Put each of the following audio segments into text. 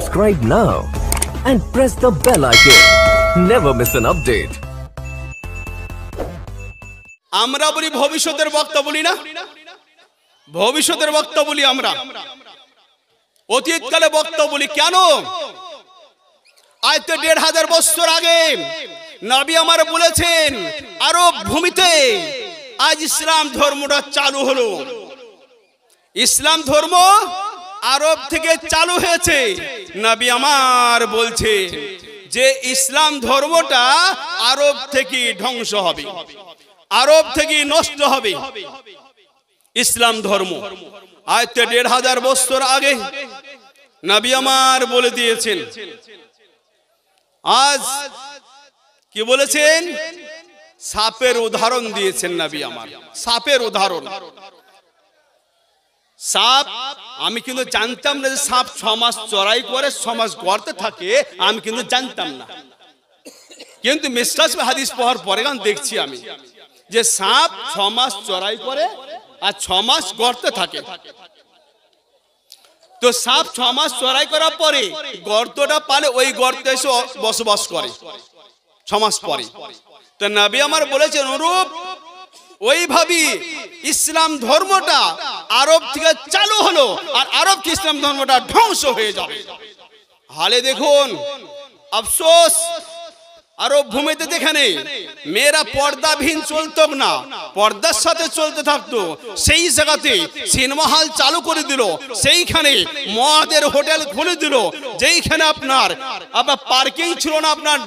Subscribe now and press the bell icon. Never miss an update. আমরা বলি ভবিষ্যতের বক্তা বলি না, ভবিষ্যতের বক্তা বলি আমরা, অতীতকালে বক্তা বলি কেন? আজ তো ১৫০০ বছর আগে নবী আমার বলেছেন আরব ভূমিতে আজ ইসলাম ধর্মটা চালু হলো। ইসলাম ধর্ম আরব থেকে চালু হয়েছে। নবী আমার বলছে যে ইসলাম ধর্মটা আরব থেকে ধ্বংস হবে, আরব থেকে নষ্ট হবে ইসলাম ধর্ম। আজ তো ১৫০০ বছর আগে নবী আমার বলে দিয়েছেন। আজ কি বলেছেন? সাপের উদাহরণ দিয়েছেন নবী আমার, সাপের উদাহরণ। সাপ, আমি কিন্তু জানতাম না যে সাপ ৬ মাস চড়াই করে ৬ মাস গর্তে থাকে, আমি কিন্তু জানতাম না। কিন্তু মিশকাত হাদিস পড়ার পরে দেখছি আমি যে সাপ ৬ মাস চড়াই করে আর ৬ মাস গর্তে থাকে। তো সাপ ৬ মাস চড়াই করার পরে গর্তটা পালে ওই গর্তে এসে বসবাস করে ৬ মাস পরে। তো নবী আমার বলেছেন অনুরূপ ওইভাবে ইসলাম ধর্মটা আরব থেকে চালু হলো আর আরব থেকে ইসলাম ধর্মটা ধ্বংস হয়ে যাবে। হালে দেখুন আফসোস, আরব ভূমিতে যেখানে মেয়েরা পর্দাবিহীন চলতো না, পর্দার সাথে চলতে থাকতো, সেই জায়গাতে সিনেমা হল চালু করে দিল, সেইখানে মদের হোটেল খুলে দিল, যেইখানে আপনার পার্কিং ছিল না আপনার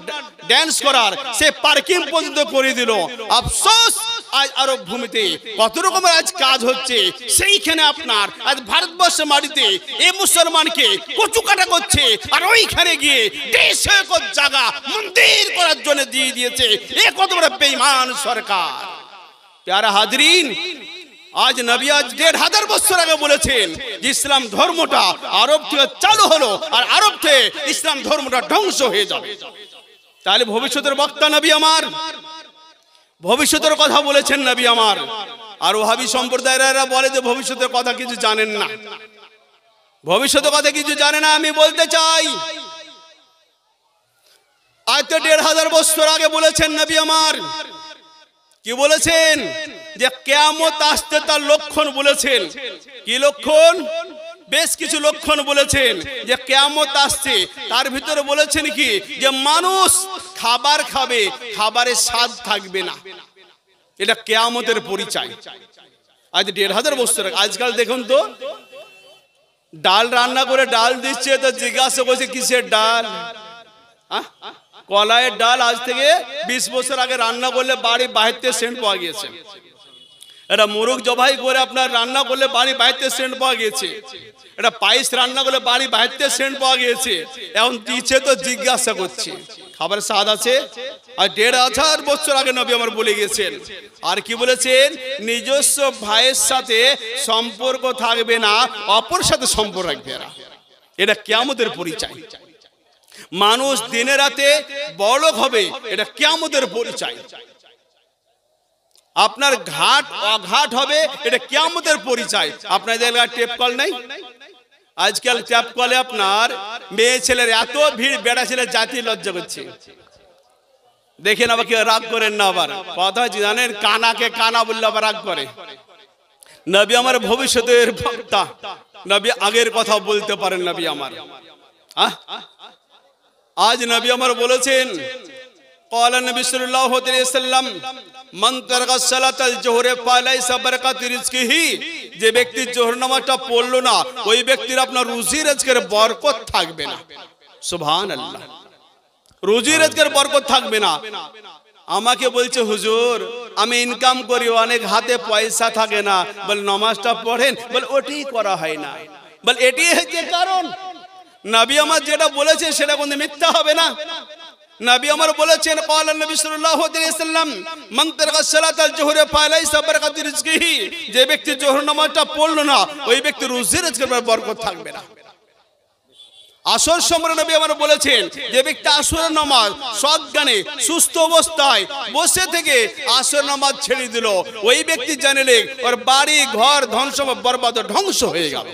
ড্যান্স করার, সে পার্কিং পর্যন্ত করে দিল। আফসোস, আজ আরব ভূমিতে কত রকমের আজ কাজ হচ্ছে, সেইখানে আপনার আজ ভারতবর্ষ মাটিতে এই মুসলমানকে কচুকাটা করছে আর ওইখানে গিয়ে ১৫০ একর জায়গা মন্দির করার জন্য দিয়ে দিয়েছে। এ কত বড় বেঈমান সরকার। প্যারা হাজরিন, আজ নবী আজ ১৫০০ বছর আগে বলেছেন যে ইসলাম ধর্মটা আরব থেকে চালু হলো আর আরব থেকে ইসলাম ধর্মটা ধ্বংস হয়ে যাবে। তাহলে ভবিষ্যতের বক্তা নবী আমার ভবিষ্যতের কথা বলেছেন নবী আমার। আর ওহাবি সম্প্রদায়েরা বলে যে ভবিষ্যতের কথা কিছু জানেন না, ভবিষ্যতের কথা কিছু জানে না। আমি বলতে চাই আজ তো ১৫০০ বছর আগে বলেছেন নবী আমার। কি বলেছেন? যে কিয়ামত আসতে তার লক্ষণ বলেছেন। কি লক্ষণ? বেশ কিছু লক্ষণ বলেছেন যে কিয়ামত আসছে। তার ভিতরে বলেছেন কি যে মানুষ খাবার খাবে, খাবারের স্বাদ থাকবে না। এটা কিয়ামতের পরিচয়। আজ ১৫০০ বছর আগে। আজকাল দেখুন তো ডাল রান্না করে ডাল দিচ্ছে, তো জিজ্ঞাসা করছে কিসের ডাল? কলাইয়ের ডাল। আজ থেকে ২০ বছর আগে রান্না করলে বাড়ি বাহিরতে সেন্ট পাওয়া গিয়েছে। এটা মোরগ জবাই করে আপনার রান্না করলে বাড়ি বাহিরতে সেন্ট পাওয়া গিয়েছে। এটা পায়েস রান্না করলে বাড়ি বাহিরতে সেন্ট পাওয়া গিয়েছে। এখন দিচ্ছে তো জিজ্ঞাসা করছে খাবারের স্বাদ আছে। আর ১৫০০ বছর আগে নবী আমার বলে গেছেন। আর কি বলেছেন? নিজস্ব ভাইয়ের সাথে সম্পর্ক থাকবে না, অপর সাথে সম্পর্ক রাখবে না। এটা কিয়ামতের পরিচয়। মানুষ দিনে রাতে বড়লোক হবে, এটা কিয়ামতের পরিচয়। আপনার ঘাট অঘাট হবে, এটা কিয়ামতের পরিচয়। আপনাদের এলাকায় টেপ কল নাই? আজকাল টেপ কলে আপনার মেয়ে ছেলের এত ভিড়, বেড়া ছেলের জাতি লজ্জা করছে। দেখেন আবার কেউ রাগ করেন না। আবার কথা জানেন, কানাকে কানা বললে আবার রাগ করে। নবী আমার ভবিষ্যতের বক্তা, নবী আগের কথা বলতে পারেন নবী আমার। আজ নবী আমার বলেছেন ক্বালা নবী সাল্লাল্লাহু আলাইহি ওয়াসাল্লাম মান তারাকা সালাতাল জোহরে ফালাইসা বারাকাতু রিজকিহি, যে ব্যক্তি জোহর নামাজটা পড়লো না ওই ব্যক্তির আপনার রুজি রোজগারের বরকত থাকবে না। সুবহানাল্লাহ, রুজি রোজগারের বরকত থাকবে না। আমাকে বলছে হুজুর আমি ইনকাম করি, অনেক হাতে পয়সা থাকে না, বল নামাজটা পড়েন, বল ওটাই করা হয় না। বল এটি হচ্ছে কারণ। নবী আমার যেটা বলেছে সেটা কোনো মিথ্যা হবে না। নবী আমার বলেছেন ক্বালা নবী সাল্লাল্লাহু আলাইহি ওয়াসাল্লাম মান তারাকা সালাতাল জোহরে ফালাইসা বারাকাতু রিজকিহি, যে ব্যক্তি জোহর নামাজটা পড়লো না ওই ব্যক্তির রুজি রোজগারের বরকত থাকবে না। আসর সময় নবী আমার বলেছেন যে ব্যক্তি আসরের নামাজ সজ্ঞানে সুস্থ অবস্থায় বসে থেকে আসর নামাজ ছেড়ে দিল, ওই ব্যক্তি জানিলে ওর বাড়ি ঘর ধন সম্পদ বরবাদ ধ্বংস হয়ে গেল।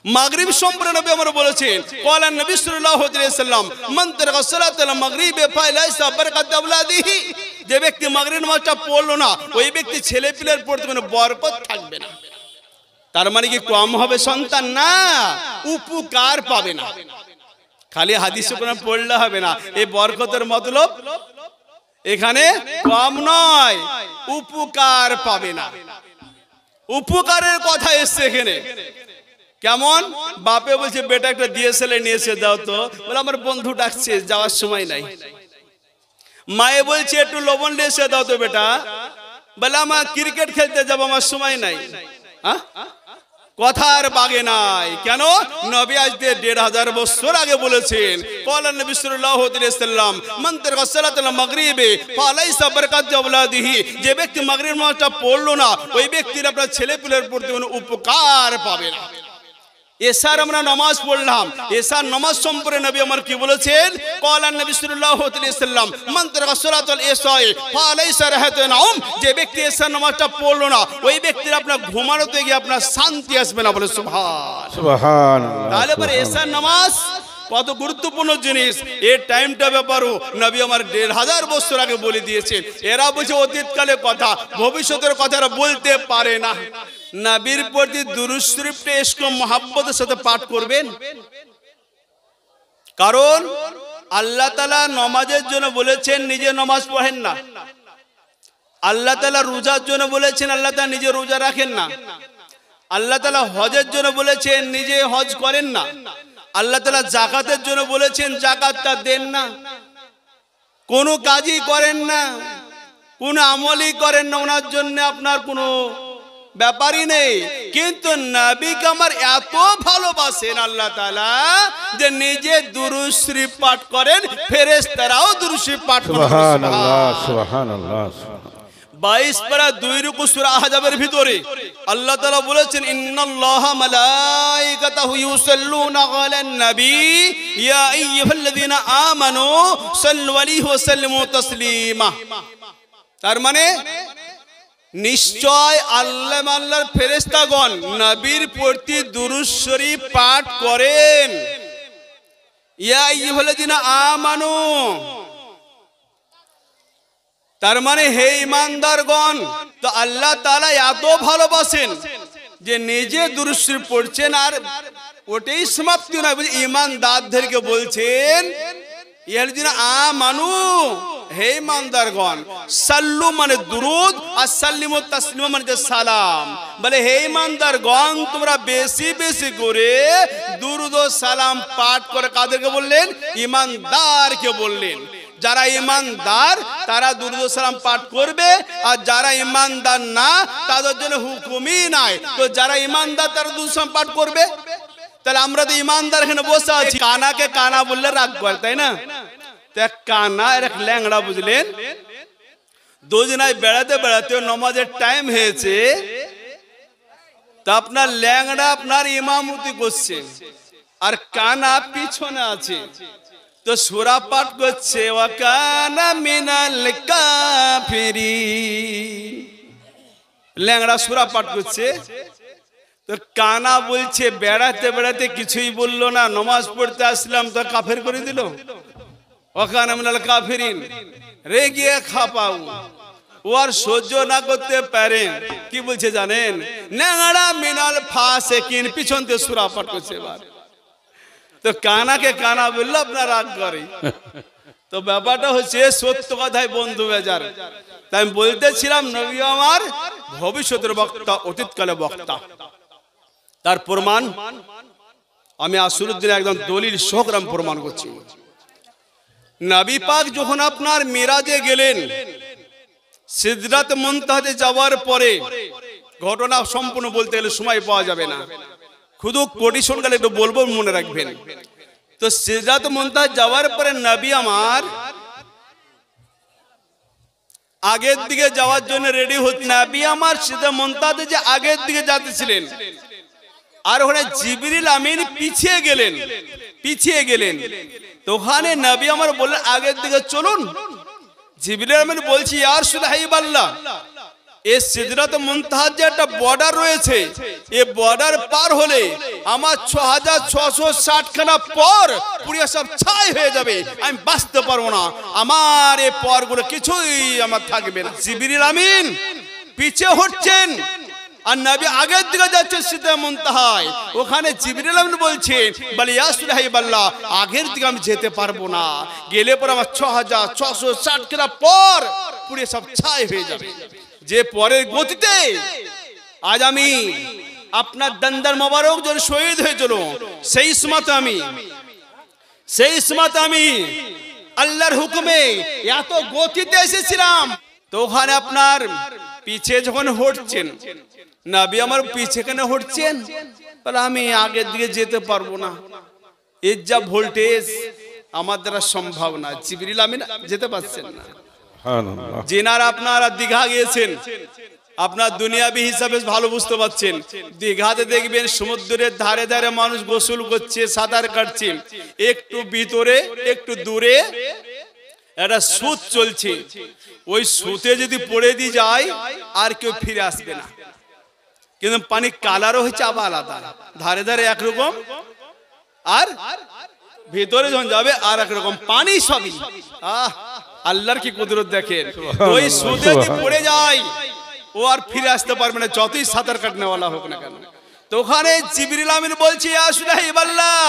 মাগরিব সম্পর্কে নবী আমার বলেছেন ক্বালা নবী সাল্লাল্লাহু আলাইহি ওয়াসাল্লাম মান তারাকা সালাতাল মাগরিবে ফালাইসা বারাকাত আওলাদিহি, যে ব্যক্তি মাগরিব নামাজটা পড়লো না ওই ব্যক্তি ছেলে পিলের পড়তে কোনো বরকত থাকবে না। তার মানে কি কম হবে সন্তান? না, উপকার পাবে না। খালি হাদিসে কোরআন পড়লে হবে না, এই বরকতের মতলব এখানে কম নয়, উপকার পাবে না। উপকারের কথা এসছে এখানে। কেমন? বাপে বলছে বেটা একটা ডিএসএলআর নিয়ে এসে দাও তো, বলে আমার বন্ধু ডাকছে যাওয়ার সময় নাই। মায়ে বলছে একটু লবণ নিয়ে এসে দাও তো বেটা, বলে আমার ক্রিকেট খেলতে যাবো আমার সময় নাই। কথার বাগে নাই। কেন? নবী আজ থেকে ১৫০০ বছর আগে বলেছেন ক্বালা নবী সাল্লাল্লাহু আলাইহি ওয়াসাল্লাম মান তারাকা সালাতাল মাগরিবে ফালাইসা বারাকাত আওলাদিহি, যে ব্যক্তি মাগরিব নামাজটা পড়লো না ওই ব্যক্তির আপনার ছেলে পিলের প্রতি কোনো উপকার পাবে না। এশার আমরা নামাজ পড়লাম, এশার নামাজ সম্পর্কে নবী আমার কি বলেছেন? ক্বালা নবী সাল্লাল্লাহু আলাইহি ওয়াসাল্লাম মান তারাকা সালাতাল ইশাই ফালাইসা রাহাতুন নাওম, যে ব্যক্তি এশার নামাজটা পড়লো না ওই ব্যক্তির আপনার ঘুমানোতে গিয়ে আপনার শান্তি আসবে না। বলে সুবহানাল্লাহ। তাহলে পরে এশার নামাজ কত গুরুত্বপূর্ণ জিনিস, এর টাইমটা ব্যাপারও নবী আমার ১৫০০ বছর আগে বলে দিয়েছেন। এরা বলছে অতীতকালের কথা, ভবিষ্যতের কথা এরা বলতে পারে না। নবীর প্রতি দুরূদ শরীফটা ইশক ও মুহাব্বতের সাথে পাঠ করবেন, কারণ আল্লাহ তাআলা নামাজের জন্য বলেছেন, নিজে নামাজ পড়েন না। আল্লাহ তাআলা রোজার জন্য বলেছেন, আল্লাহ তাআলা নিজে রোজা রাখেন না। আল্লাহ তাআলা হজের জন্য বলেছেন, নিজে হজ করেন না। আল্লাহ তাআলা যাকাতের জন্য বলেছেন, যাকাতটা দেন না। কোনো কাজই করেন না, কোনো আমলই করেন না, ওনার জন্য আপনার কোনো ব্যাপারই নেই। কিন্তু নবীকে আমার এত ভালোবাসেন আল্লাহ তাআলা যে নিজে দুরূদ শরীফ পাঠ করেন, ফেরেশতারাও দুরূদ শরীফ পাঠ করেন। সুবহানাল্লাহ, সুবহানাল্লাহ। 22 পারা 2 রুকু সূরা আহজাবের ভিতরে আল্লাহ তাআলা বলেছেন ইন্নাল্লাহা মালাইকাতাহু ইউসাল্লুনা আলান নবী ইয়া আইয়ুহাল্লাযীনা আমানু সাল্লু আলাইহি ওয়া সাল্লিমু তাসলিমা। তার মানে নিশ্চয় আল্লাহর ফেরেশতাগণ নবীর প্রতি দুরূদ শরীফ পাঠ করেন। ইয়া আইয়ুহাল্লাযীনা আমানু, তার মানে হে ঈমানদারগণ। তো আল্লাহ তাআলা এত ভালোবাসেন যে নিজে দুরূদ শরীফ পড়ছেন, আর ওটাই সমাপ্তি নয়, বুঝি ঈমানদারদেরকে বলছেন ইয়ালযীনা আমানু, হে ঈমানদারগণ। সাল্লু মানে দুরূদ, আর সাল্লিমু তাসলিমা মানে সালাম। বলে হে ঈমানদারগণ তোমরা বেশি বেশি করে দুরূদ ও সালাম পাঠ করে, কাদেরকে বললেন? ঈমানদারকে বললেন। যারা ঈমানদার তারা দুরূদ ও সালাম পাঠ করবে, আর যারা ঈমানদার না তাদের জন্য হুকুমই নাই। তো যারা ঈমানদার তারা দুরূদ সালাম পাঠ করবে। তাহলে আমরা তো ঈমানদার এখানে বসে আছি, কানাকে কানা বললে রাগ করে, তাই না? কানা এর এক ল্যাংড়া, বুঝলেন? দুজনায় বেড়াতে বেড়াতে নামাজের টাইম হয়েছে, তা আপনার ল্যাংড়া আপনার ইমামতি করছে আর কানা পিছনে আছে, তো সূরা পাঠ করছে ওয়া কানা মিনাল কাফিরিন। ল্যাংড়া সূরা পাঠ করছে, তো কানা বলছে বেড়াতে বেড়াতে কিছুই বললো না, নামাজ পড়তে আসলাম তো কাফের করে দিল। ওখানে মিনাল কাফিরিন রেগে খাপাও, ও আর সহ্য না করতে পারে, কি বলছে জানেন? ন্যাংড়া মিনাল ফাসিকিন, পিছন থেকে সূরা পাঠ করছে। এবার তো কানাকে কানা বললো আপনার রাগ করে। তো ব্যাপারটা হচ্ছে সত্য কথাই বন্ধু বেজার। তাই আমি বলতেছিলাম নবী আমার ভবিষ্যতের বক্তা, অতীতকালে বক্তা। তার প্রমাণ আমি আসরুদ্দিন একদম দলিল সহকারে প্রমাণ করছি। নবী পাক যখন আপনার মিরাজে গেলেন, সিদরাত মুনতাহাতে যাওয়ার পরে, ঘটনা সম্পূর্ণ বলতে গেলে সময় পাওয়া যাবে না, শুধু কোটেশন গেলে একটু বলবো, মনে রাখবেন। তো সিদরাত মুনতাহা যাওয়ার পরে নবী আমার আগের দিকে যাওয়ার জন্য রেডি হচ্ছে। নবী আমার সিদরাত মুনতাহাতে যে আগের দিকে যাচ্ছিলেন, আর ওখানে জিবরিল আমিন পিছিয়ে গেলেন। তো ওখানে নবী আমার বললেন আগের দিকে চলুন। জিবরিল আমিন বলছি ইয়া রাসূলুল্লাহ, এই সিদরাত মুনতাহার যে একটা বর্ডার রয়েছে, এই বর্ডার পার হলে আমার 6660 খানা পর পুরো সব ছাই হয়ে যাবে, আমি বাঁচতে পারবো না, আমার এই পরগুলো কিছুই আমার থাকবে না। জিবরিল আমিন পিছে হটছেন আর নবী আগের দিকে যাচ্ছেন সিদরাতুল মুনতাহায়। ওখানে জিবরিল আমিন বলছেন বলে ইয়া সুবহানাল্লাহ, আগের দিকে আমি যেতে পারবো না, গেলে পর আমার 6660 খানা পর পুরো সব ছাই হয়ে যাবে। যে পরের গতিতে আজ আমি আপনার দন্দর মোবারক যখন শহীদ হয়েছিল, সেই সময় আমি আল্লাহর হুকুমে এত গতিতে এসেছিলাম। তো ওখানে আপনার পিছে যখন হটছেন, নবী আমার পিছে কেন হটছেন, বলে আমি আগের দিকে যেতে পারবো না, এর যা ভোল্টেজ আমার দ্বারা সম্ভব না। জিবরিল আমিন যেতে পারছেন না। যেনারা আপনারা দীঘা গিয়েছেন, আপনার দুনিয়াবি হিসাবে ভালো বুঝতে পারছেন, দীঘাতে দেখবেন সমুদ্রের ধারে ধারে মানুষ গোসল করছে, সাঁতার কাটছে, একটু ভিতরে একটু দূরে একটা সুত চলছে, ওই সুতে যদি পড়ে দিয়ে যায় আর কেউ ফিরে আসবে না। কিন্তু পানি কালারও হচ্ছে আবার আলাদা, ধারে ধারে একরকম আর ভিতরে যখন যাবে আর একরকম, পানি সবই। আল্লাহর কি কুদরত দেখেন, ওই সুদে যদি পড়ে যায় ও আর ফিরে আসতে পারবে না, যতই সাঁতার কাটনেওয়ালা হোক না কেন। তো ওখানে জিবরিল আমিন বলছে ইয়া সুবহানাল্লাহ,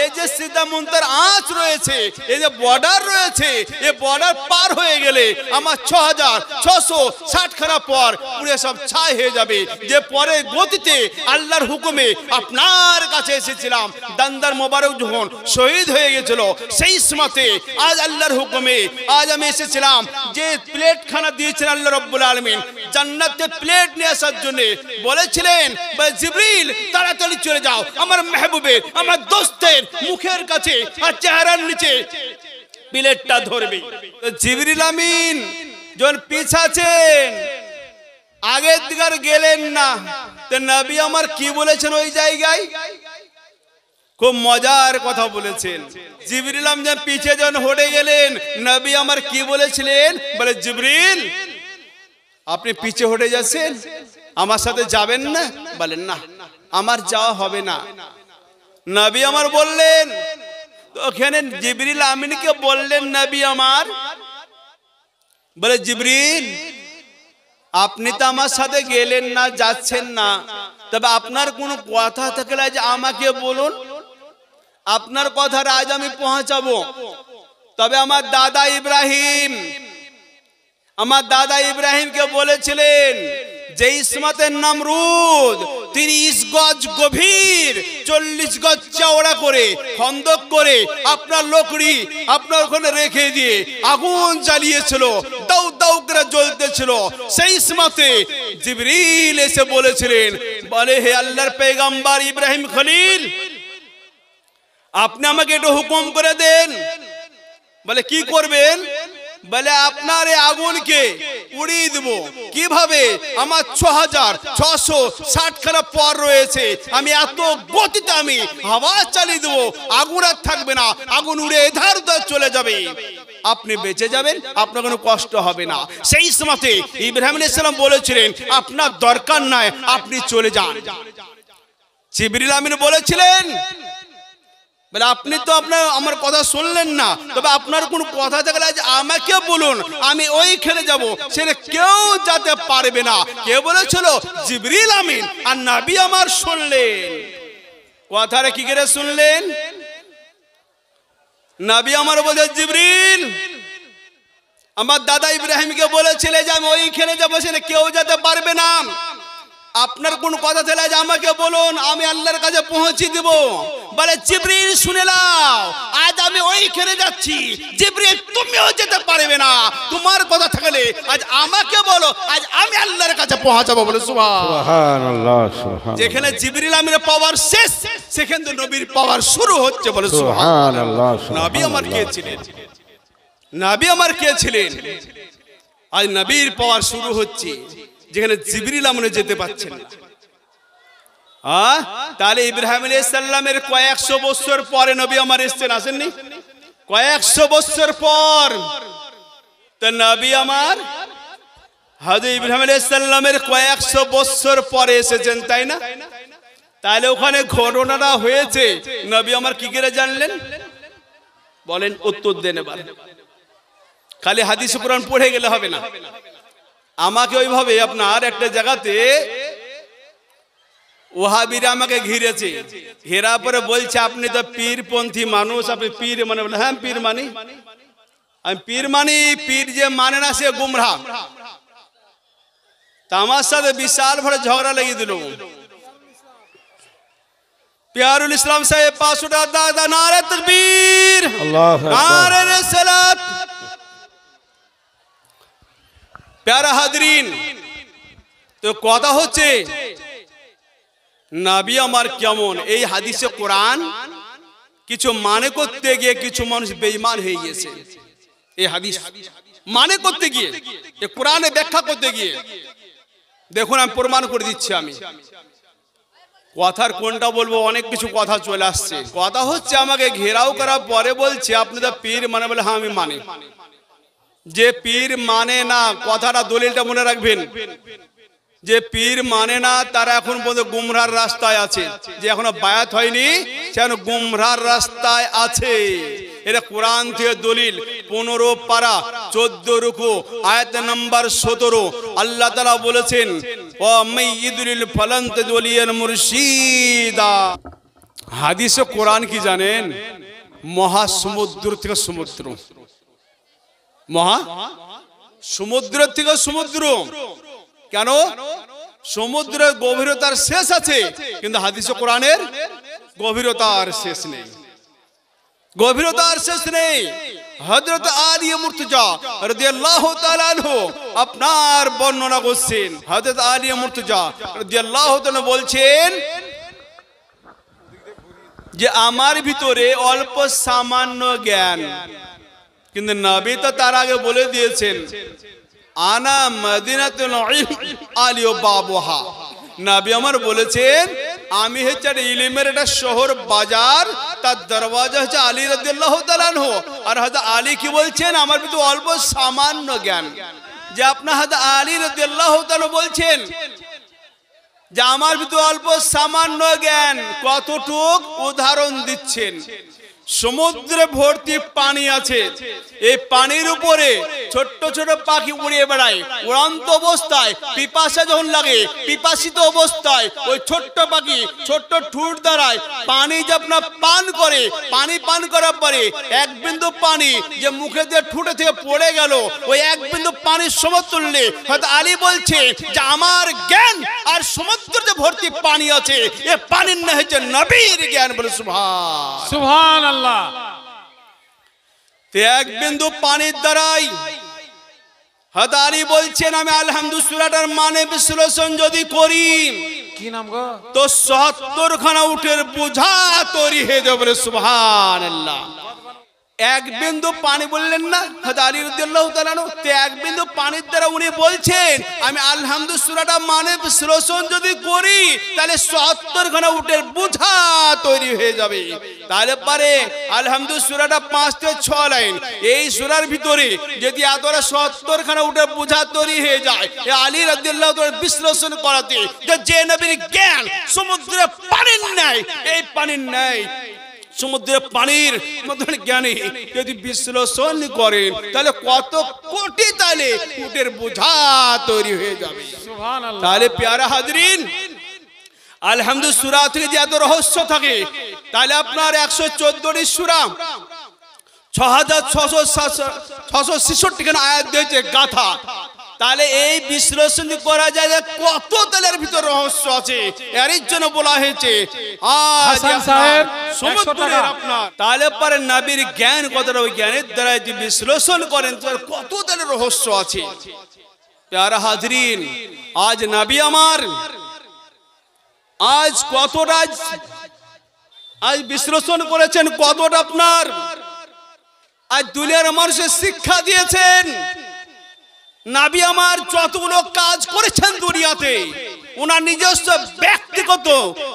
এই যে সিদরাতুল মুনতাহার আঁচ রয়েছে, এই যে বর্ডার রয়েছে, এই বর্ডার পার হয়ে গেলে আমার 6660 খানা পর পুরো সব ছাই হয়ে যাবে। যে পরে গতিতে আল্লাহর হুকুমে আপনার কাছে এসেছিলাম, দন্দর মোবারক যখন শহীদ হয়ে গেছিল, সেই সময়তে আজ আল্লাহর হুকুমে আজ আমি এসেছিলাম। যে প্লেট খানা দিয়েছেন আল্লাহ রাব্বুল আলামিন, জান্নাতে প্লেট নিয়ে আসার জন্য বলেছিলেন, জিবরিল তাড়াতাড়ি চলে যাও আমার মেহবুবের, আমার দোস্তের মুখের কাছে আর চেহারার নিচে প্লেটটা ধরবে। জিবরিল আমিন যখন পিছাছেন, আগের দিকে গেলেন না, তো নবী আমার কি বলেছেন ওই জায়গায়, খুব মজার কথা বলেছেন। জিবরিল আমিন যখন পিছে যখন হটে গেলেন, নবী আমার কি বলেছিলেন, বলে জিবরিল আপনি পিছে হটে যাচ্ছেন, আমার সাথে যাবেন না? বলেন না, আমার যাওয়া হবে না। নবী আমার বললেন, তো ওখানে জিবরিল আমিনকে বললেন নবী আমার, বলে জিবরিল আপনি তো আমার সাথে গেলেন না, যাচ্ছেন না, তবে আপনার কোনো কথা থাকলে আজ আমাকে বলুন, আপনার কথা আজ আমি পৌঁছাবো। তবে আমার দাদা ইব্রাহিমকে বলেছিলেন যে ইসমাতের নমরুদ 30 গজ গভীর 40 গজ চওড়া করে খন্দক করে আপনার লোকড়ি আপনার ওখানে রেখে দিয়ে আগুন জ্বালিয়েছিল, দাউ দাউ করে জ্বলতেছিল। সেই ইসমাতে জিবরিল এসে বলেছিলেন, বলে হে আল্লাহর পয়গম্বর ইব্রাহিম খলিল, আপনি আমাকে একটু হুকুম করে দেন। বলে কি করবেন? বলে আপনার এই আগুনকে উড়িয়ে দেব। কিভাবে? আমার 6660 খানা পর রয়েছে, আমি এত গতিতে আমি হাওয়া চালিয়ে দেবো, আগুন আর থাকবে না, আগুন উড়ে এধার উধার চলে যাবে, আপনি বেঁচে যাবেন, আপনার কোনো কষ্ট হবে না। সেই সময়তে ইব্রাহিম আলাইহিস সালাম বলেছিলেন, আপনার দরকার নাই, আপনি চলে যান। জিবরিল আমিন বলেছিলেন, বলে আপনি তো আমার কথা শুনলেন না, তবে আপনার কোন কথা থাকলে আজ আমাকে বলুন, আমি ওইখানে যাব, সেটা কেউ যেতে পারবে না। কে বলেছিল? জিবরিল আমিন। আর নবী আমার শুনলেন। কথাটা কি করে শুনলেন? নবী আমার বলে, জিবরিল আমার দাদা ইব্রাহিমকে বলেছিলে যে আমি ওইখানে যাব, সেটা কেউ যেতে পারবে না, আপনার কোন কথা থাকলে আজ আমাকে বলুন, আমি আল্লাহর কাছে পৌঁছে দেব। বলে জিবরিল শুনে নাও, আজ আমি ওইখানে যাচ্ছি, জিবরিল তুমিও যেতে পারবে না, তোমার কথা থাকলে আজ আমাকে বলো, আজ আমি আল্লাহর কাছে পৌঁছাবো। বলে সুবহানাল্লাহ। যেখানে জিবরিল আমিনের পাওয়ার শেষ, সেখানে তো নবীর পাওয়ার শুরু হচ্ছে। বলে সুবহানাল্লাহ। নবী আমার কে ছিলেন? নবী আমার কে ছিলেন? আজ নবীর পাওয়ার শুরু হচ্ছে, যেখানে জিবরিল আমিন যেতে পারছেন না। তাহলে ইব্রাহিম আলাইহিস সালামের কয়েকশো বছর পরে নবী আমার এসেছেন, আসেননি? কয়েকশো বছর পর। তো নবী আমার হযরত ইব্রাহিম আলাইহিস সালামের কয়েকশো বছর পরে এসেছেন, তাই না? তাহলে ওখানে ঘটনাটা হয়েছে নবী আমার কি করে জানলেন? বলেন, উত্তর দেন এবার। খালি হাদিস কোরআন পড়ে গেলে হবে না, আমাকে ওইভাবে আপনার একটা জায়গাতে ওহাবিরা আমাকে ঘিরেছে, ঘেরা পরে বলছে আপনি তো পীরপন্থী মানুষ, আপনি পীর মানে? বলে হ্যাঁ পীর মানি, আমি পীর মানি। পীর যে মানে না সে গুমরাহ। তা আমার সাথে বিশাল ভরে ঝগড়া লেগে দিল। পিয়ারুল ইসলাম সাহেব 500 টাকা নারে তাকবীর, নারে রিসালাত। প্যারা হাজরিন, তো কথা হচ্ছে নবী আমার কেমন, এই হাদিসে কোরআন কিছু মানে করতে গিয়ে কিছু মানুষ বেঈমান হয়ে গেছে। এই হাদিস মানে করতে গিয়ে, এই কোরআনে ব্যাখ্যা করতে গিয়ে, দেখুন আমি প্রমাণ করে দিচ্ছি। আমি কথার কোনটা বলবো, অনেক কিছু কথা চলে আসছে। কথা হচ্ছে আমাকে ঘেরাও করার পরে বলছে আপনি তো পীর মানে? বলে হ্যাঁ আমি মানি। যে পীর মানে না, কথাটা দলিলটা মনে রাখবেন, যে পীর মানে না তারা এখন পর্যন্ত গুমরার রাস্তায় আছে। যে এখনো বায়াত হয়নি সে এখন গুমরার রাস্তায় আছে। এটা কোরআন থেকে দলিল। 15 পারা 14 রুকু আয়াত নাম্বার 17 আল্লাহ তাআলা বলেছেন ওয়া মাইয়িদুল ফালান্ত দলিয়াল মুরশিদা। হাদিসে কোরআন কি জানেন? মহাসমুদ্র থেকে সমুদ্র, মহা সমুদ্র থেকে সমুদ্র। কেন? সমুদ্রের গভীরতার শেষ আছে, কিন্তু হাদিসে কোরআনের গভীরতার শেষ নেই, গভীরতার শেষ নেই। হযরত আলী মুর্তজা রাদিয়াল্লাহু তাআলা আনহু আপনার বর্ণনা করছেন। হযরত আলী মুর্তজা রাদিয়াল্লাহু তাআলা বলছেন যে আমার ভিতরে অল্প সামান্য জ্ঞান, কিন্তু নবী তো তার আগে বলে দিয়েছেন আনা মদিনাতুল আলী ও বাবুহা। নবী আমার বলেছেন আমি হচ্ছে ইলমের একটা শহর বাজার, তার দরওয়াজা হচ্ছে আলী রাদিয়াল্লাহু তাআলা আনহু। আর হযরত আলী কি বলছেন? আমার ভিতরে অল্প সামান্য জ্ঞান। যে আপনার হযরত আলী রাদিয়াল্লাহু তাআলা বলছেন যে আমার ভিতরে অল্প সামান্য জ্ঞান, কতটুক উদাহরণ দিচ্ছেন। সমুদ্রে ভর্তি পানি আছে, এই পানির উপরে ছোট্ট ছোট পাখি উড়ে বেড়ায় উড়ন্ত অবস্থায়। পিপাসা যখন লাগে, পিপাসিত অবস্থায় ওই ছোট্ট পাখি ছোট্ট ঠুট দ্বারায় পানি যে আপনার পান করে, পানি পান করার পরে এক বিন্দু পানি যে মুখে দিয়ে ঠুটে থেকে পড়ে গেল, ওই এক বিন্দু পানির সমতুল্যে হয়তো আলী বলছে যে আমার জ্ঞান আর সমুদ্রে যে ভর্তি পানি আছে, এ পানির না হচ্ছে নবীর জ্ঞান। বলে সুবহানাল্লাহ। এক বিন্দু পানির দ্বারাই হযরত আলী বলছেন আমি আলহামদুলিল্লাহ সূরাটার মানে বিশ্লেষণ যদি করি কি নাম গো, তো ৭০ খানা উটের বোঝা তৈরি হয়ে যাবে। বলে সুবহানাল্লাহ। এক বিন্দু পানি বললেন না হযরত আলী রাদিয়াল্লাহু তাআলা আনহু, তো এক বিন্দু পানির দ্বারা উনি বলছেন আমি আলহামদুলিল্লাহ সূরাটা মানে বিশ্লেষণ যদি করি তাহলে ৭০ খানা উটের বোঝা তৈরি হয়ে যাবে। তাহলে পারে আলহামদুলিল্লাহ সূরাটা 5 থেকে 6 লাইন, এই সূরার ভিতরে যদি এতটা ৭০ খানা উটের বোঝা তৈরি হয়ে যায়, আলী রাদিয়াল্লাহু তাআলা বিশ্লেষণ করাতে যে নবীর জ্ঞান সমুদ্রে পানির নাই, এই পানির নাই সমুদ্রের পানির মতন জ্ঞানী যদি বিশ্লেষণ করেন তাহলে কত কোটি তাহলে উটের বোঝা তৈরি হয়ে যাবে। সুবহানাল্লাহ। তাহলে প্যারা হাজরিন, আলহামদুলিল্লাহ সূরা থেকে যে এত রহস্য থাকে, তাহলে আপনার 114টি সূরা 6666 খানা আয়াত দিয়েছে গাথা। তাহলে এই বিশ্লেষণ করা যায় যে কত তেলের ভিতর রহস্য আছে, এর জন্য বলা হয়েছে হাসান সাহেব 100 টাকা। তাহলে পরে নবীর জ্ঞান কতটা, ওই জ্ঞানের দ্বারা যদি বিশ্লেষণ করেন কত তেলের রহস্য আছে। প্যারা হাজরিন, আজ নবী আমার আজ কতটা আজ বিশ্লেষণ করেছেন, কতটা আপনার আজ দুনিয়ার মানুষের শিক্ষা দিয়েছেন। নবী আমার যতগুলো কাজ করেছেন দুনিয়াতে, ওনার নিজস্ব ব্যক্তিগত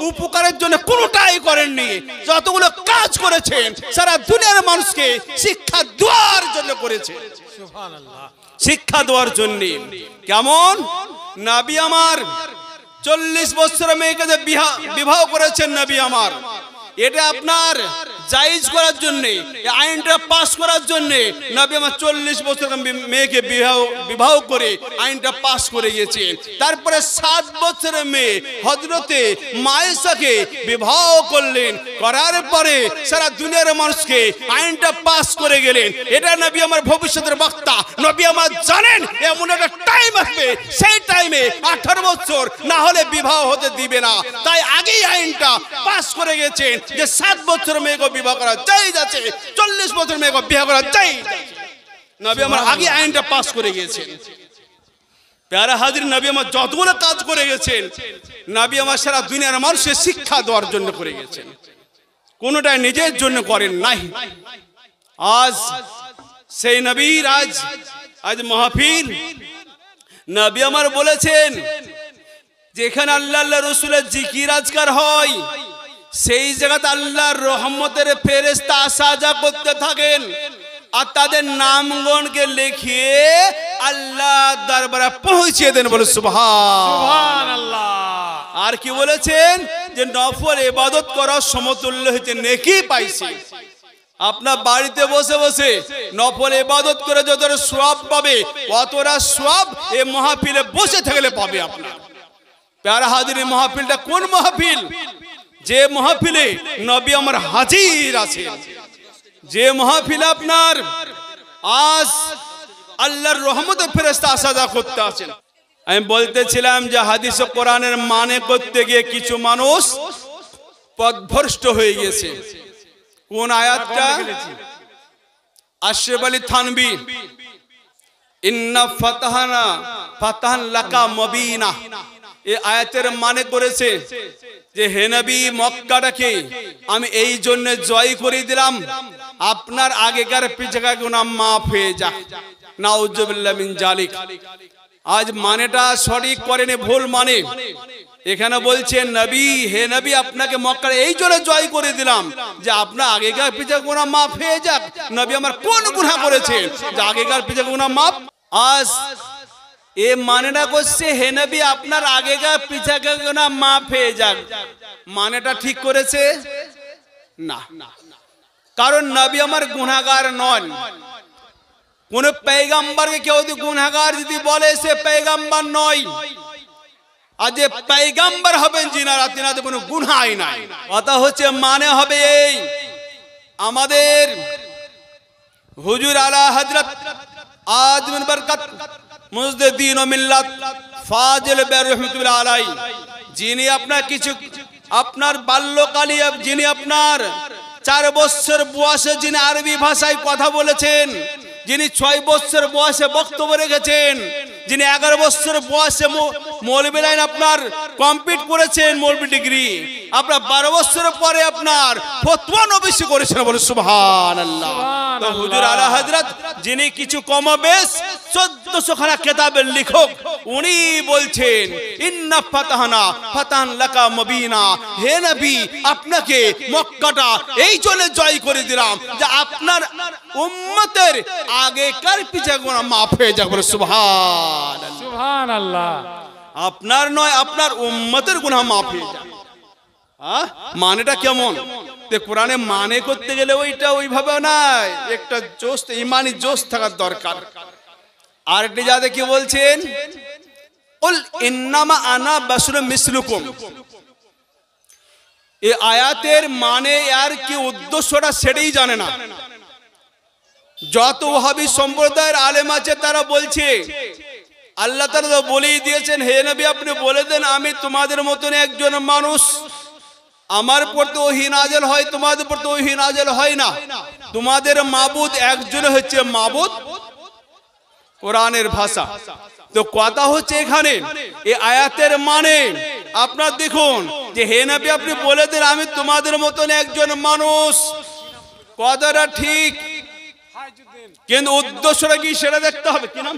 উপকারের জন্য কোনোটাই করেননি। যতগুলো কাজ করেছেন সারা দুনিয়ার মানুষকে শিক্ষা দেওয়ার জন্য করেছে, সুবহানাল্লাহ। শিক্ষা দেওয়ার জন্য। কেমন? নবী আমার 40 বছরের মেয়েকে যে বিবাহ করেছেন নবী আমার, এটা আপনার জায়েজ করার জন্য, আইনটা পাস করার জন্য নবী আমার 40 বছরের মেয়েকে বিবাহ করে আইনটা পাস করে গেছে। তারপরে 7 বছরের মেয়ে হযরতে মায়েশাকে বিবাহ করলেন, করার পরে সারা দুনিয়ার মানুষকে আইনটা পাস করে গেলেন। এটা নবী আমার ভবিষ্যতের বক্তা। নবী আমার জানেন এমন একটা টাইম আসবে, সেই টাইমে 18 বছর না হলে বিবাহ হতে দিবে না। তাই আগেই আইনটা পাস করে গেছেন যে 7 বছর মেয়েকে বিবাহ করা জায়েজ আছে, 40 বছর মেয়েকে বিবাহ করা জায়েজ আছে। নবী আমার আগে আইনটা পাস করে গিয়েছেন। প্যারা হাজির, নবী আমার যতগুলো কাজ করে গেছেন, নবী আমার সারা দুনিয়ার মানুষের শিক্ষা দেওয়ার জন্য করে গেছেন, কোনোটাই নিজের জন্য করেন নাই। আজ সেই নবীর আজ মাহফিল, নবী আমার বলেছেন যেখানে আল্লাহ রসুলের জিকির আজকার হয়, সেই জায়গাতে আল্লাহর রহমতের ফেরেশতা আসা যা করতে থাকেন, আর তাদের নামগণকে লিখিয়ে আল্লাহ দরবারে পৌঁছে দেন। বলে সুবহানাল্লাহ। আর কি বলেছেন? যে নফল ইবাদত করার সমতুল্য হচ্ছে নেকি পাইছি। আপনার বাড়িতে বসে বসে নফল ইবাদত করে যতটা সওয়াব পাবে, অতটা সওয়াব এই মাহফিলে বসে থাকলে পাবে আপনার। প্যারা হাজির, মাহফিলটা কোন মাহফিল? যে মাহফিলে নবী আমার হাজির আছে, যে মাহফিলে আপনার আজ আল্লাহর রহমতের ফেরেশতা আসা করতে আছেন। আমি বলতেছিলাম যে হাদিস ও কোরআনের মানে করতে গিয়ে কিছু মানুষ পথভ্রষ্ট হয়ে গেছে। কোন আয়াতটা? আশরাফ আলী থানভী ইন্না ফাতাহান লাকা মুবিনা, এই আয়াতের মানে করেছে যে হে নবী, মক্কাটাকে আমি এই জন্য জয় করে দিলাম আপনার আগেকার পিছাকার গুনাহ মাফ হয়ে যাক। নাউজুবিল্লাহ মিন জালিক। আজ মানেটা সঠিক করেনি, ভুল মানে। এখানে বলছেন নবী, হে নবী, আপনাকে মক্কার এই জন্য জয় করে দিলাম যে আপনার আগেকার পিছাকার গুনাহ মাফ হয়ে যাক। নবী আমার কোন গুনাহ করেছেন যে আগেকার পিছাকার গুনাহ মাফ? আজ এ মানেটা করছে হে নবী, আপনার আগেকার পিছাকার গুনাহ মাফ হয়ে যাক। মানেটা ঠিক করেছে না, কারণ নবী আমার গুনাহগার নন। কোন পয়গম্বরকে কেউ যদি গুনাহগার যদি বলে, সে পয়গম্বর নয়। আর যে পয়গম্বর হবেন যিনারা, তিনাদের কোনো গুনাহই নাই। কথা হচ্ছে মানে হবে এই, আমাদের হুজুর আলা হযরত আজমিন বরকত মুজদ্দিন ও মিল্লাত ফাজিল বের রহমাতুল্লাহ আলাই, যিনি আপনার কিছু আপনার বাল্যকালে, যিনি আপনার 4 বছর বয়সে যিনি আরবি ভাষায় কথা বলেছেন, যিনি 6 বছর বয়সে বক্তব্য রেখেছেন, যিনি 11 বছর বয়সে মৌলবি লাইন আপনার কমপ্লিট করেছেন, মৌলবি ডিগ্রি আপনার 12 বছর পরে আপনার ফতোয়া নবীশি করেছেন। বলে সুবহানাল্লাহ। তো হুজুর আলা হযরত যিনি কিছু কমবেশ 1400 খানা কিতাবের লেখক, উনি বলছেন ইন্না ফাতাহান লাকা মুবিনা, হে নবী, আপনাকে মক্কাটা এই জন্য জয় করে দিলাম যে আপনার উম্মতের আগেকার পিছাকার গুনাহ মাফ হয়ে যাবে। বলে সুবহানাল্লাহ। সুবহানাল্লাহ। আপনার নয়, আপনার উম্মতের গুনাহ মাফ হয়ে যাবে। মানেটা কেমন? কোরআনে মানে করতে গেলে ওইটা ওইভাবে নাই, একটা জোশ, ইমানি জোশ থাকার দরকার। আর একটি যাতে কি বলছেন, উল ইন্নামা আনা বাশারুম মিসলুকুম, এই আয়াতের মানে আর কি উদ্দেশ্যটা সেটাই জানে না। যত ওয়াহাবি সম্প্রদায়ের আলেম আছে তারা বলছে, আল্লাহ তাআলা বলেই দিয়েছেন, হে নবী, আপনি বলে দেন আমি তোমাদের মতন একজন মানুষ, আমার উপর তো ওহী নাযিল হয়, তোমাদের উপর তো ওহী নাযিল হয় না। তোমাদের মাবুদ একজন হচ্ছে মাবুদ, কোরআনের ভাষা। তো কথা হচ্ছে এখানে এই আয়াতের মানে আপনারা দেখুন যে হে নবী, আপনি বলে দেন আমি তোমাদের মতন একজন মানুষ। কথাটা ঠিক, কিন্তু উদ্দেশ্যটা কি সেটা দেখতে হবে। কি নাম?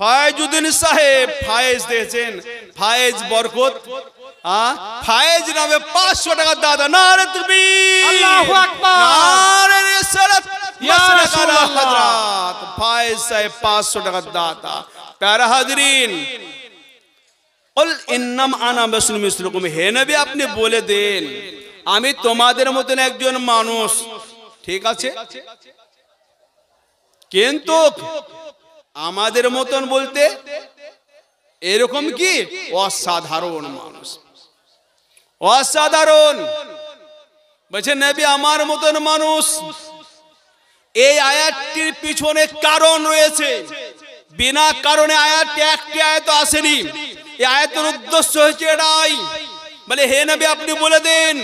ফায়েজউদ্দিন সাহেব। ফায়েজ দিয়েছেন, ফায়েজ বরকত। ফায়েজ নামে 500 টাকা দাদা। নারে তাকবীর, আল্লাহু আকবার, নারে রিসালাত, ইয়া मसला রাসূলুল্লাহ। हजरात भाई साहब 500 টাকা দাতা প্যারা হাজরিন কুল ইন্নাম আনা বাশারুম মিসলুকুম হে নবী আপনি বলে দেন আমি তোমাদের মতন একজন মানুষ ঠিক আছে কিন্তু আমাদের মতন বলতে এরকম কি অসাধারণ মানুষ অসাধারণ বলছে নবী আমার মতন মানুষ এই আয়াতটির পিছনে কারণ রয়েছে বিনা কারণে আয়াতটি একটি আয়াত আসেনি এই আয়াতের উদ্দেশ্য হচ্ছে এটাই বলে হে নবী আপনি বলে দেন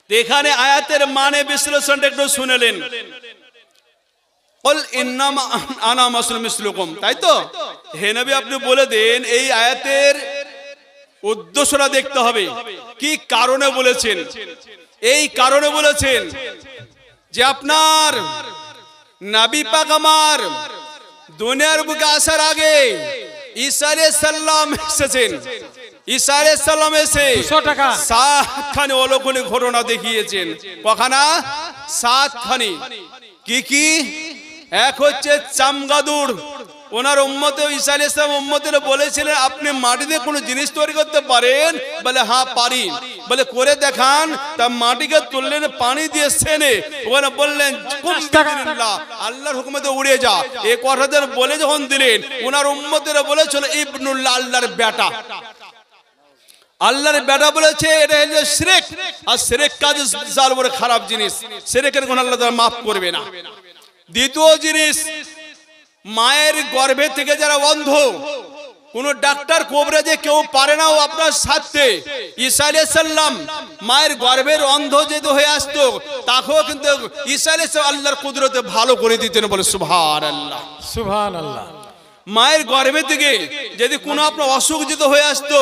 এখানে আয়াতের মানে বিশ্লেষণটা একটু শুনলেন কুল ইন্নামা আনা বাশারুম মিসলুকুম তাই তো হে নবী আপনি বলে দেন এই আয়াতের উদ্দেশ্যটা দেখতে হবে কি কারণে বলেছেন এই কারণে বলেছেন যে আপনার নবী পাক আমার দুনিয়ার বুকে আসার আগে ঈসা আলাইহিস সালাম এসেছেন ঈসা আলাইহিস সালাম এসে 200 টাকা 7খানি অলৌকিক ঘটনা দেখিয়েছেন কখানা 7খানি কি কি এক হচ্ছে চামগাদুর ওনার উম্মতে ঈসা আলাইহিস সালাম উম্মতের বলেছিলেন আপনি মাটি দিয়ে কোনো জিনিস তৈরি করতে পারেন বলে হ্যাঁ পারি বলে করে দেখান তা মাটিকে তুললেন পানি দিয়ে সেনে ওখানে বললেন কুম বিদিনিল্লাহ আল্লাহর হুকুমে উড়ে যা এই কথাটা বলে যখন দিলেন ওনার উম্মতেরা বলেছিল ইবনুল্লাহ আল্লাহর বেটা আল্লাহর বেটা বলেছে এটা হলো শিরক আর শিরক কাজ বিশাল বড় খারাপ জিনিস শিরকের গুনাহ আল্লাহ তাআলা maaf করবে না দ্বিতীয় জিনিস মায়ের গর্ভে থেকে যারা অন্ধ কোন ডাক্তার কোবরাজে কেউ পারে না ও আপনার সাথে ঈসা আলাইহিস সালাম মায়ের গর্ভের অন্ধ যেহেতু হয়ে আসতো তাকেও কিন্তু ঈসা আলাইহিস সালাম আল্লাহর কুদরতে ভালো করে দিতেন বলে সুবহানাল্লাহ সুবহানাল্লাহ মায়ের গর্ভে থেকে যদি কোনো আপনার অসুখ যেত হয়ে আসতো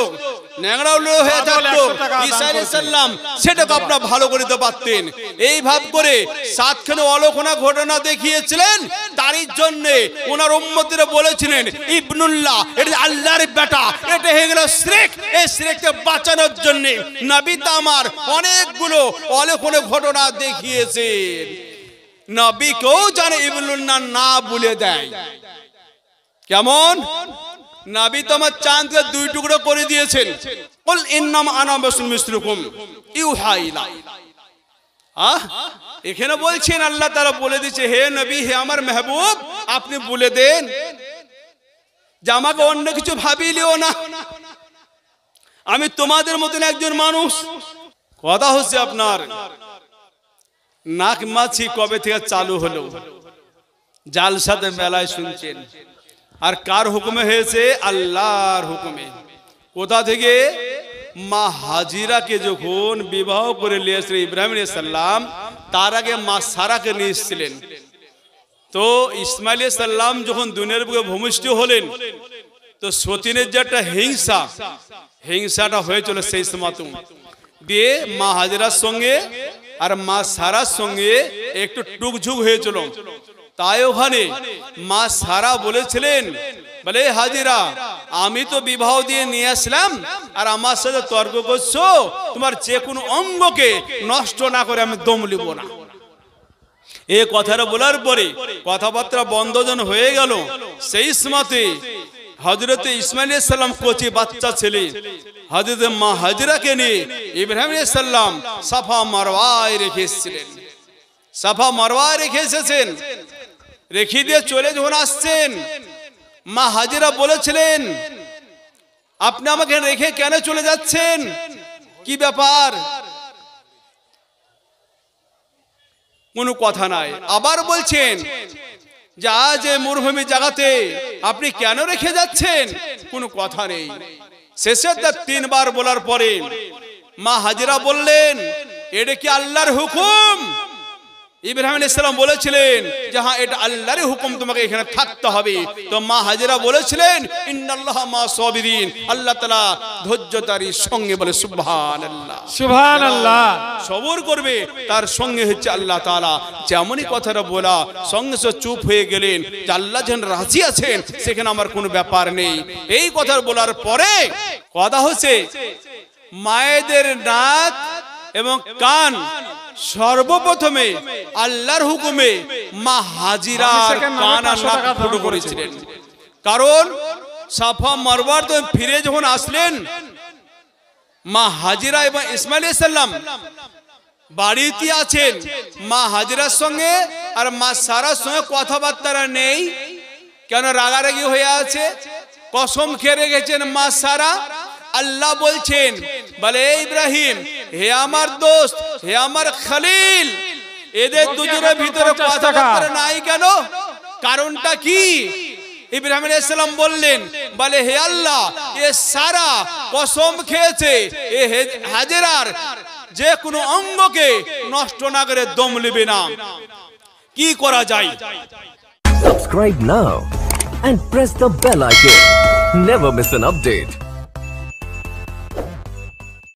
ন্যাংরা হয়ে থাকতো ঈসা আলাইহিস সালাম সেটাকে আপনারা ভালো করে দিতে পারতেন এই ভাব করে 7খানি অলৌকিক ঘটনা দেখিয়েছিলেন তারই জন্য ওনার উম্মতেরা বলেছিলেন ইবনুল্লাহ এটা আল্লাহর বেটা এটা হয়ে গেল শিরক এই শিরককে বাঁচানোর জন্য নবী তো আমার অনেকগুলো অলৌকিক ঘটনা দেখিয়েছেন নবী কেউ জানে ইবনুল্লাহ না বলে দেয় কেমন নবী তোমার চাঁদকে দুই টুকরো করে দিয়েছেন কুল ইন্নামা আনা বাশারুম মিসলুকুম ইউহা ইলাইয়া এখানে বলছেন আল্লাহ তাআলা বলে দিয়েছে হে নবী হে আমার মেহবুব আপনি বলে দেন যে আমাকে অন্য কিছু ভাবিলিও না আমি তোমাদের মতন একজন মানুষ কথা হচ্ছে আপনার নাক মাছি কবে থেকে চালু হলো জালসাতে মেলায় শুনছেন আর কার হুকুমে হয়েছে আল্লাহর হুকুমে কোথা থেকে মা হাজিরাকে যখন বিবাহ করে নিয়ে এসেছিলেন ইব্রাহিম আলাইহিস সালাম তার আগে মা সারাকে নিয়ে এসেছিলেন তো ইসমাইল আলাইহিস সালাম যখন দুনিয়ার বুকে ভূমিষ্ঠ হলেন তো সতীনের যে একটা হিংসাটা হয়েছিল সেই সময় দিয়ে মা হাজিরার সঙ্গে আর মা সারার সঙ্গে একটু টুকঝুক হয়েছিল তাই ওখানে মা সারা বলেছিলেন বলে হাজিরা আমি তো বিবাহ দিয়ে নিয়ে আসলাম আর আমার সাথে তর্ক করছো তোমার যে কোনো অঙ্গকে নষ্ট না করে আমি দম লিব না এই কথাটা বলার পরে কথাবার্তা বন্ধ যখন হয়ে গেল সেই সময়তে হযরত ইসমাঈল আলাইহিস সালাম কোচি বাচ্চা ছেলে হযরত মা হাজিরাকে নিয়ে ইব্রাহিম আলাইহিস সালাম সাফা মারওয়ায় রেখে এসেছিলেন সাফা মারওয়ায় রেখে এসেছেন রেখে দিয়ে চলে যখন আসছেন মা হাজিরা বলেছিলেন আপনি আমাকে রেখে কেন চলে যাচ্ছেন কি ব্যাপার কোনো কথা নাই আবার বলছেন যে আজ এই মরুভূমি জায়গাতে আপনি কেন রেখে যাচ্ছেন কোনো কথা নেই শেষে 3 বার বলার পরে মা হাজিরা বললেন এটা কি আল্লাহর হুকুম ইব্রাহিম আলাইহিস সালাম বলেছিলেন যে হ্যাঁ এটা আল্লাহর হুকুম তোমাকে এখানে থাকতে হবে তো মা হাজিরা বলেছিলেন ইন্নাল্লাহা মা সাবিরিন আল্লাহ তাআলা ধৈর্যধারীর সঙ্গে বলে সুবহানাল্লাহ সুবহানাল্লাহ সবর করবে তার সঙ্গে হচ্ছে আল্লাহ তাআলা যেমনই কথাটা বলা সঙ্গে সঙ্গে চুপ হয়ে গেলেন যে আল্লাহ যেন রাজি আছেন সেখানে আমার কোনো ব্যাপার নেই এই কথা বলার পরে কথা হচ্ছে মায়েদের নাক এবং কান সর্বপ্রথমে আল্লাহর হুকুমে মা হাজিরার কান আল্লাহ ফুটো করেছিলেন। কারণ সাফা মারওয়ার তো ফিরে যখন আসলেন, মা হাজিরা এবং ইসমাইল আলাইহিস সালাম বাড়িতে আছেন, মা হাজিরার সঙ্গে আর মা সারার সঙ্গে কথাবার্তা নেই। কেন? রাগারাগি হয়ে আছে, কসম খেয়ে রেখেছেন মা সারা। আল্লাহ বলছেন, বলে ইব্রাহিম, হে আমার দোস্ত, হে আমার খলিল, এদের দুজনের ভিতরে কথাবার্তা নাই কেন? কারণটা কি? ইব্রাহিম আলাইহিস সালাম বললেন, বলে হে আল্লাহ, এ সারা কসম খেয়েছে এ হাজেরার যে কোনো অঙ্গকে নষ্ট না করে দম নেবে না। কি করা যায়? Subscribe now and press the bell icon. Never miss an update.